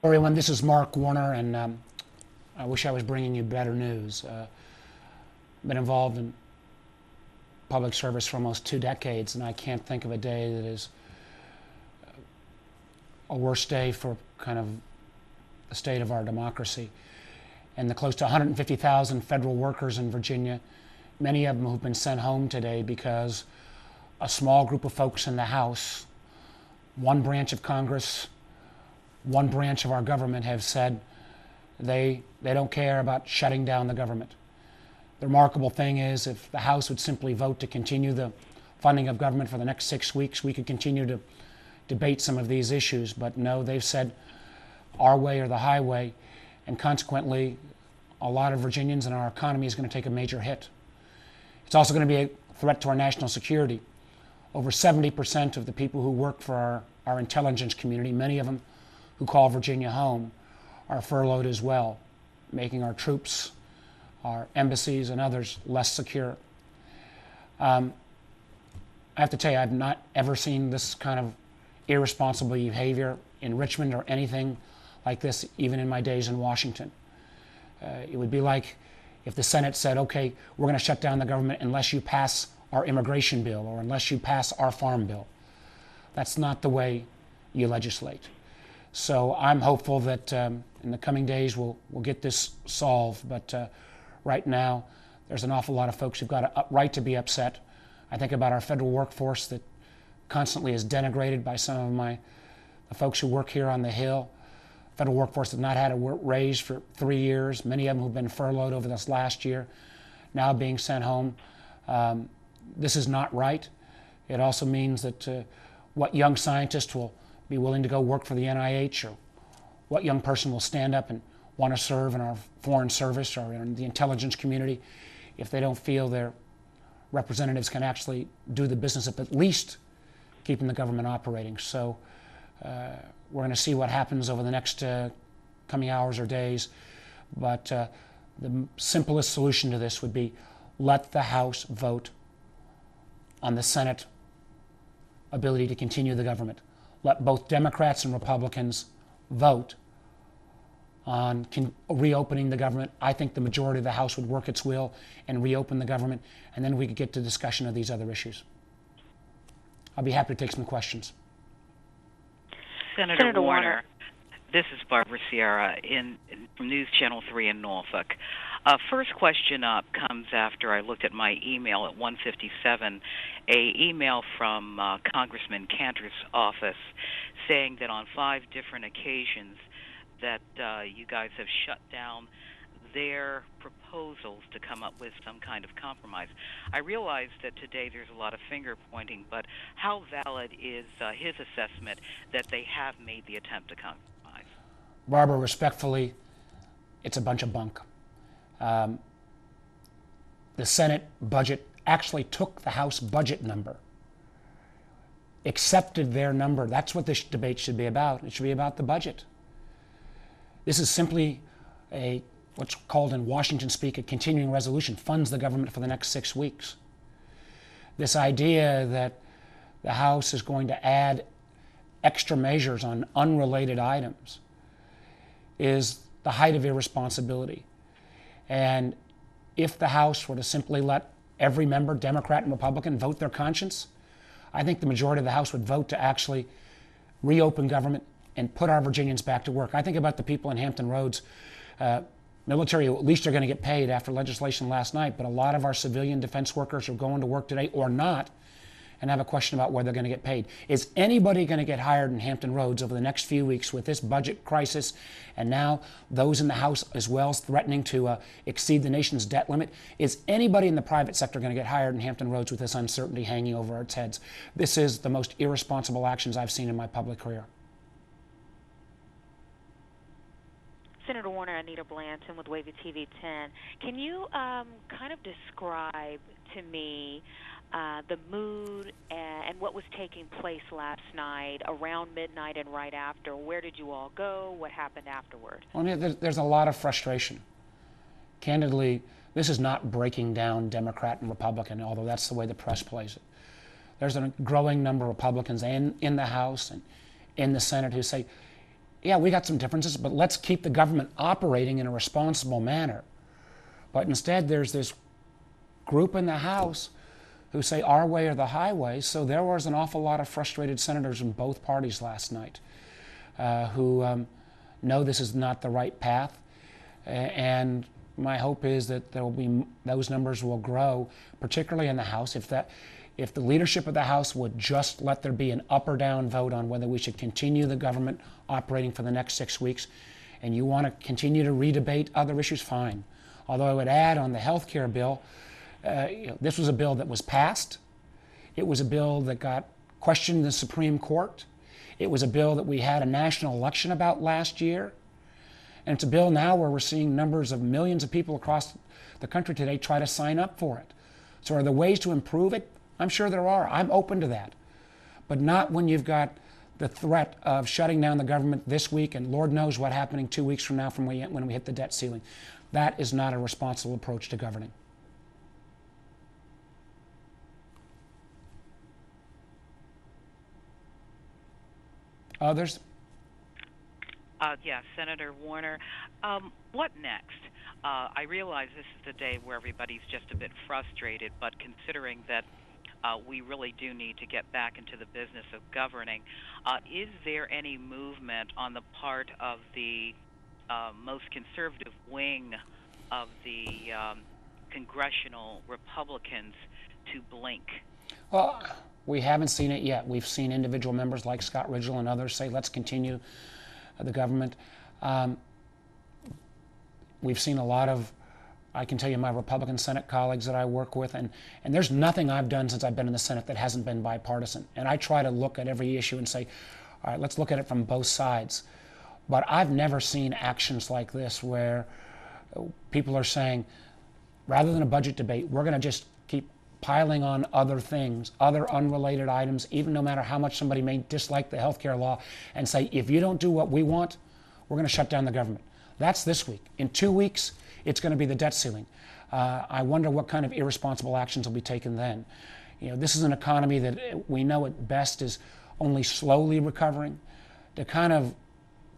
Everyone, this is Mark Warner, and I wish I was bringing you better news. Been involved in public service for almost 2 decades, and I can't think of a day that is a worse day for kind of the state of our democracy. And the close to 150,000 federal workers in Virginia, many of them who've been sent home today because a small group of folks in the House, one branch of Congress, one branch of our government have said they don't care about shutting down the government. The remarkable thing is, if the House would simply vote to continue the funding of government for the next 6 weeks, we could continue to debate some of these issues. But no, they've said our way or the highway, and consequently, a lot of Virginians and our economy is going to take a major hit. It's also going to be a threat to our national security. Over 70% of the people who work for our intelligence community, many of them who call Virginia home, are furloughed as well, making our troops, our embassies, and others less secure. I have to tell you, I've not ever seen this kind of irresponsible behavior in Richmond or anything like this, even in my days in Washington. It would be like if the Senate said, okay, we're going to shut down the government unless you pass our immigration bill or unless you pass our farm bill. That's not the way you legislate. So I'm hopeful that in the coming days we'll get this solved. But right now, there's an awful lot of folks who've got a right to be upset. I think about our federal workforce that constantly is denigrated by some of the folks who work here on the Hill. Federal workforce has not had a raise for 3 years. Many of them who've been furloughed over this last year, now being sent home. This is not right. It also means that what young scientist will be willing to go work for the NIH, or what young person will stand up and want to serve in our foreign service or in the intelligence community if they don't feel their representatives can actually do the business of at least keeping the government operating. So we're going to see what happens over the next coming hours or days. But the simplest solution to this would be let the House vote on the Senate ability to continue the government. Let both Democrats and Republicans vote on reopening the government. I think the majority of the House would work its will and reopen the government, and then we could get to discussion of these other issues. I'll be happy to take some questions. Senator Warner, this is Barbara Sierra from News Channel 3 in Norfolk. First question up comes after I looked at my email at 1:57, a email from Congressman Cantor's office saying that on 5 different occasions that you guys have shut down their proposals to come up with some kind of compromise. I realize that today there's a lot of finger pointing, but how valid is his assessment that they have made the attempt to compromise? Barbara, respectfully, it's a bunch of bunk. The Senate budget actually took the House budget number, accepted their number. That's what this debate should be about. It should be about the budget. This is simply what's called in Washington speak a continuing resolution, funds the government for the next 6 weeks. This idea that the House is going to add extra measures on unrelated items is the height of irresponsibility. And if the House were to simply let every member, Democrat and Republican, vote their conscience, I think the majority of the House would vote to actually reopen government and put our Virginians back to work. I think about the people in Hampton Roads, military who at least are going to get paid after legislation last night, but a lot of our civilian defense workers are going to work today or not and have a question about where they're going to get paid. Is anybody going to get hired in Hampton Roads over the next few weeks with this budget crisis, and now those in the House as well threatening to exceed the nation's debt limit? Is anybody in the private sector going to get hired in Hampton Roads with this uncertainty hanging over its heads? This is the most irresponsible actions I've seen in my public career. Senator Warner, Anita Blanton with Wavy TV 10. Can you kind of describe to me the mood and what was taking place last night around midnight and right after? Where did you all go? What happened afterward? Well, there's a lot of frustration. Candidly, this is not breaking down Democrat and Republican, although that's the way the press plays it. There's a growing number of Republicans in the House and in the Senate who say, yeah, we got some differences, but let's keep the government operating in a responsible manner. But instead, there's this group in the House who say our way or the highway. So there was an awful lot of frustrated senators in both parties last night who know this is not the right path. And my hope is that there will be, those numbers will grow, particularly in the House. If the leadership of the House would just let there be an up or down vote on whether we should continue the government operating for the next 6 weeks, and you want to continue to redebate other issues, fine. Although I would add on the health care bill, this was a bill that was passed. It was a bill that got questioned in the Supreme Court. It was a bill that we had a national election about last year. And it's a bill now where we're seeing numbers of millions of people across the country today try to sign up for it. So are there ways to improve it? I'm sure there are. I'm open to that. But not when you've got the threat of shutting down the government this week and Lord knows what's happening 2 weeks from now from when we hit the debt ceiling. That is not a responsible approach to governing. Others? Yeah, Senator Warner. What next? I realize this is the day where everybody's just a bit frustrated, but considering that we really do need to get back into the business of governing, is there any movement on the part of the most conservative wing of the congressional Republicans to blink? Well, we haven't seen it yet. We've seen individual members like Scott Ridgel and others say, let's continue the government. We've seen a lot of, I can tell you, my Republican Senate colleagues that I work with, and there's nothing I've done since I've been in the Senate that hasn't been bipartisan. And I try to look at every issue and say, all right, let's look at it from both sides. But I've never seen actions like this where people are saying, rather than a budget debate, we're going to just keep piling on other things, other unrelated items, even no matter how much somebody may dislike the health care law, and say, if you don't do what we want, we're going to shut down the government. That's this week. In 2 weeks, it's going to be the debt ceiling. I wonder what kind of irresponsible actions will be taken then. You know, this is an economy that we know at best is only slowly recovering. To kind of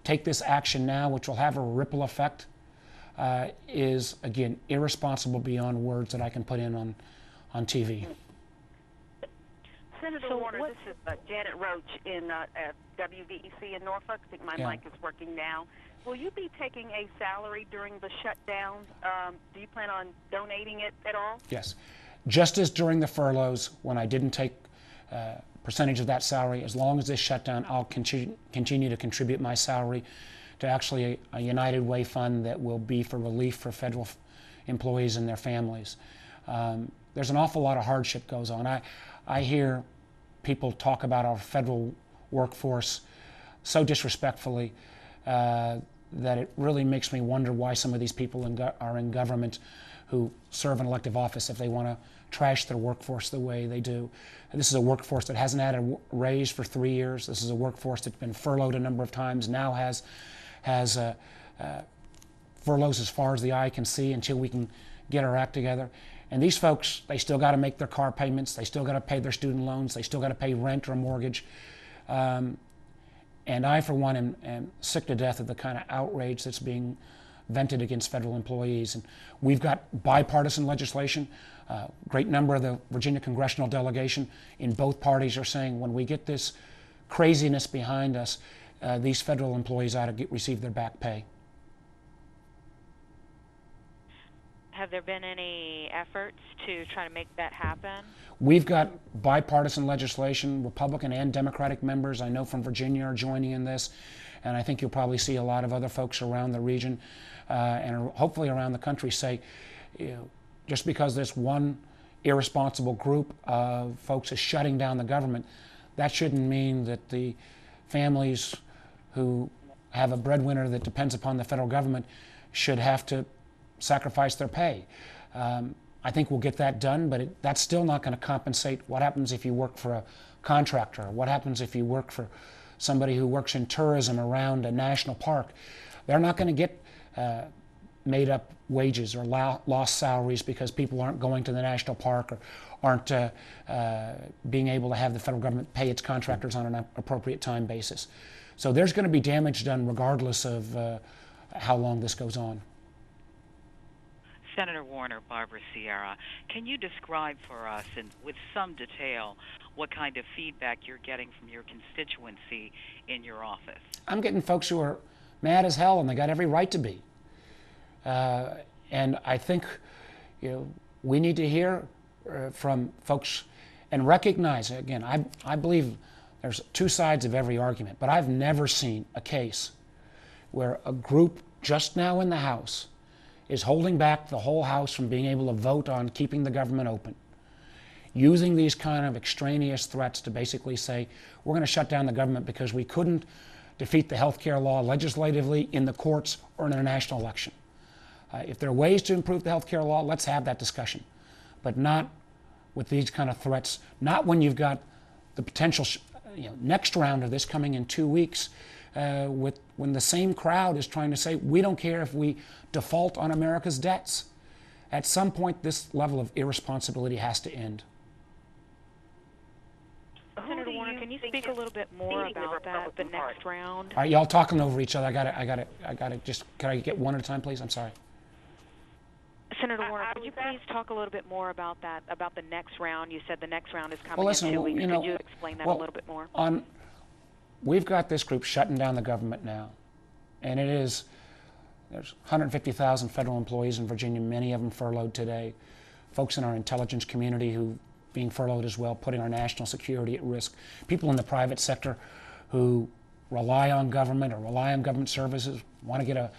take this action now, which will have a ripple effect, is, again, irresponsible beyond words that I can put in on TV. Senator Warner, this is Janet Roach in WVEC in Norfolk. I think my mic is working now. Will you be taking a salary during the shutdown? Do you plan on donating it at all? Yes. Just as during the furloughs, when I didn't take percentage of that salary, as long as this shutdown, I'll continue to contribute my salary to actually a United Way fund that will be for relief for federal employees and their families. There's an awful lot of hardship goes on. I hear people talk about our federal workforce so disrespectfully that it really makes me wonder why some of these people are in government who serve an elective office if they want to trash their workforce the way they do. And this is a workforce that hasn't had a raise for 3 years. This is a workforce that's been furloughed a number of times, now has furloughs as far as the eye can see until we can get our act together. And these folks, they still got to make their car payments, they still got to pay their student loans, they still got to pay rent or mortgage. And I, for one, am sick to death of the kind of outrage that's being vented against federal employees. And we've got bipartisan legislation. Great number of the Virginia congressional delegation in both parties are saying when we get this craziness behind us, these federal employees ought to receive their back pay. Have there been any efforts to try to make that happen? We've got bipartisan legislation. Republican and Democratic members, I know from Virginia, are joining in this. And I think you'll probably see a lot of other folks around the region and hopefully around the country say, you know, just because this one irresponsible group of folks is shutting down the government, that shouldn't mean that the families who have a breadwinner that depends upon the federal government should have to sacrifice their pay. I think we'll get that done, but that's still not going to compensate what happens if you work for a contractor, or what happens if you work for somebody who works in tourism around a national park. They're not going to get made up wages or lost salaries because people aren't going to the national park or aren't being able to have the federal government pay its contractors on an appropriate time basis. So there's going to be damage done regardless of how long this goes on. Senator Warner, Barbara Sierra, can you describe for us, with some detail, what kind of feedback you're getting from your constituency in your office? I'm getting folks who are mad as hell, and they got every right to be. And I think, we need to hear from folks and recognize, again, I believe there's two sides of every argument, but I've never seen a case where a group just now in the House is holding back the whole House from being able to vote on keeping the government open, using these kind of extraneous threats to basically say, we're going to shut down the government because we couldn't defeat the health care law legislatively, in the courts, or in a national election. If there are ways to improve the health care law, let's have that discussion, but not with these kind of threats, not when you've got the potential next round of this coming in 2 weeks, when the same crowd is trying to say, we don't care if we default on America's debts. At some point, this level of irresponsibility has to end. Senator Warner, can you speak a little bit more about that, the next round? All right, y'all talking over each other. I got it. Just, can I get one at a time, please? I'm sorry. Senator Warner, could you please talk a little bit more about that, about the next round? You said the next round is coming Well, listen, in 2 weeks. you know, could you explain that well, a little bit more? We've got this group shutting down the government now, and there's 150,000 federal employees in Virginia, many of them furloughed today, folks in our intelligence community who being furloughed as well, putting our national security at risk, people in the private sector who rely on government or rely on government services, want to get a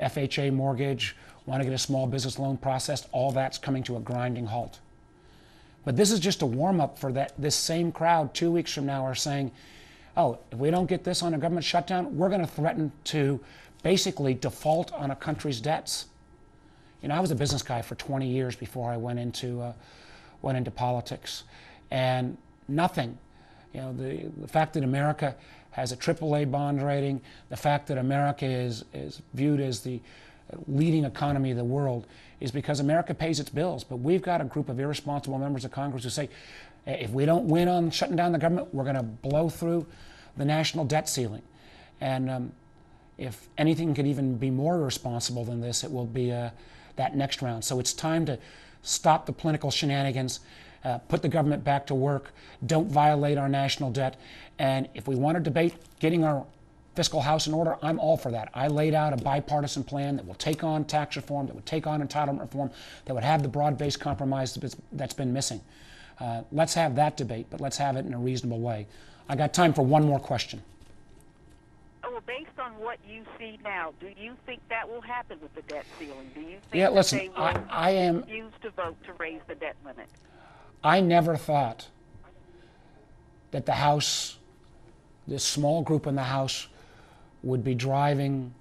FHA mortgage, want to get a small business loan processed. All that's coming to a grinding halt. But this is just a warm-up for this same crowd 2 weeks from now are saying, oh, if we don't get this on a government shutdown, we're going to threaten to basically default on a country's debts. I was a business guy for 20 years before I went into politics, and nothing. The fact that America has a AAA bond rating, the fact that America is viewed as the leading economy of the world, is because America pays its bills. But we've got a group of irresponsible members of Congress who say, if we don't win on shutting down the government, we're going to blow through the national debt ceiling. And if anything could even be more irresponsible than this, it will be that next round. So it's time to stop the political shenanigans, put the government back to work, don't violate our national debt. And if we want to debate getting our fiscal house in order, I'm all for that. I laid out a bipartisan plan that will take on tax reform, that would take on entitlement reform, that would have the broad-based compromise that's been missing. Let's have that debate, but let's have it in a reasonable way. I got time for one more question. Well, based on what you see now, do you think that will happen with the debt ceiling? Do you think Yeah, listen, they will I am. refuse to vote to raise the debt limit? I never thought that the House, this small group in the House, would be driving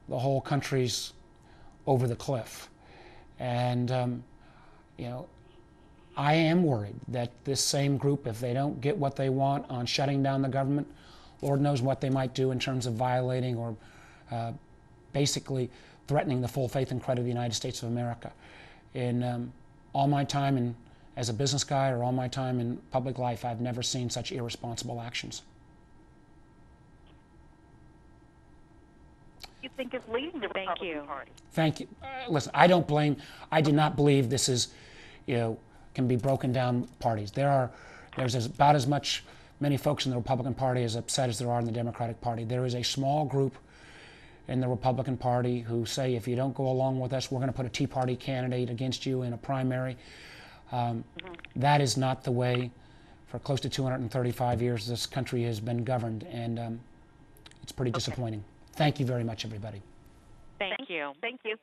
the whole country's over the cliff. And, I am worried that this same group, if they don't get what they want on shutting down the government, Lord knows what they might do in terms of violating or basically threatening the full faith and credit of the United States of America. In all my time as a business guy or all my time in public life, I've never seen such irresponsible actions. You think it's leading the Republican Party? Thank you. Listen, I do not believe this is, can be broken down parties. There's about as many folks in the Republican Party as upset as there are in the Democratic Party. There is a small group in the Republican Party who say, if you don't go along with us, we're going to put a Tea Party candidate against you in a primary. That is not the way, for close to 235 years, this country has been governed, and it's pretty disappointing. Thank you very much, everybody. Thank you. Thank you.